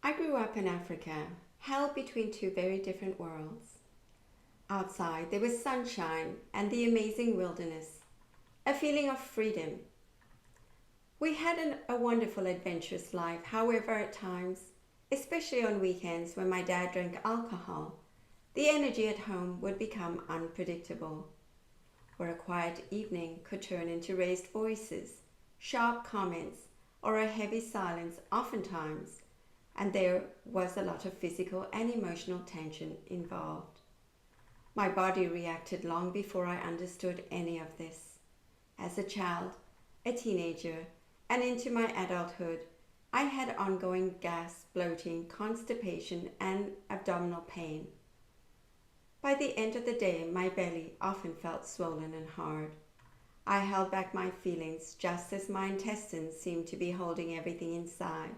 I grew up in Africa, held between two very different worlds. Outside, there was sunshine and the amazing wilderness, a feeling of freedom. We had a wonderful, adventurous life. However, at times, especially on weekends when my dad drank alcohol, the energy at home would become unpredictable, or a quiet evening could turn into raised voices, sharp comments, or a heavy silence oftentimes, and there was a lot of physical and emotional tension involved. My body reacted long before I understood any of this. As a child, a teenager, and into my adulthood, I had ongoing gas, bloating, constipation, and abdominal pain. By the end of the day, my belly often felt swollen and hard. I held back my feelings just as my intestines seemed to be holding everything inside.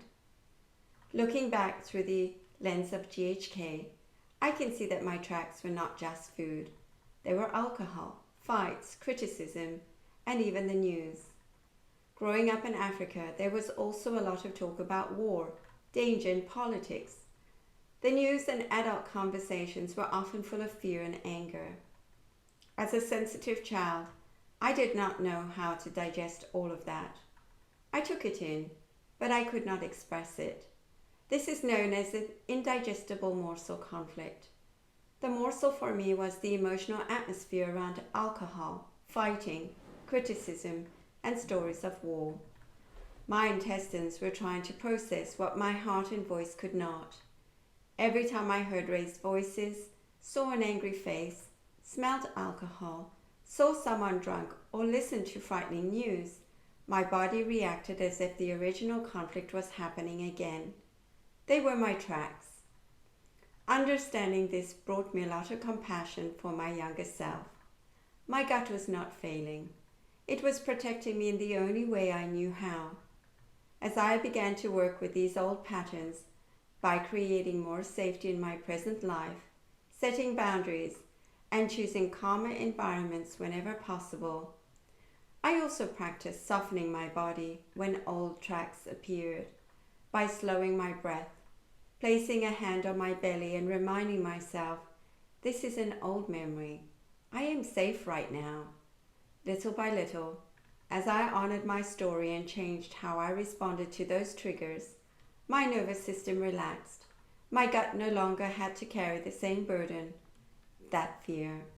Looking back through the lens of GHK, I can see that my tracks were not just food. They were alcohol, fights, criticism, and even the news. Growing up in Africa, there was also a lot of talk about war, danger, and politics. The news and adult conversations were often full of fear and anger. As a sensitive child, I did not know how to digest all of that. I took it in, but I could not express it. This is known as an indigestible morsel conflict. The morsel for me was the emotional atmosphere around alcohol, fighting, criticism, and stories of war. My intestines were trying to process what my heart and voice could not. Every time I heard raised voices, saw an angry face, smelled alcohol, saw someone drunk, or listened to frightening news, my body reacted as if the original conflict was happening again. They were my tracks. Understanding this brought me a lot of compassion for my younger self. My gut was not failing. It was protecting me in the only way I knew how. As I began to work with these old patterns by creating more safety in my present life, setting boundaries, and choosing calmer environments whenever possible, I also practiced softening my body when old tracks appeared by slowing my breath, placing a hand on my belly and reminding myself, this is an old memory. I am safe right now. Little by little, as I honored my story and changed how I responded to those triggers, my nervous system relaxed. My gut no longer had to carry the same burden, that fear.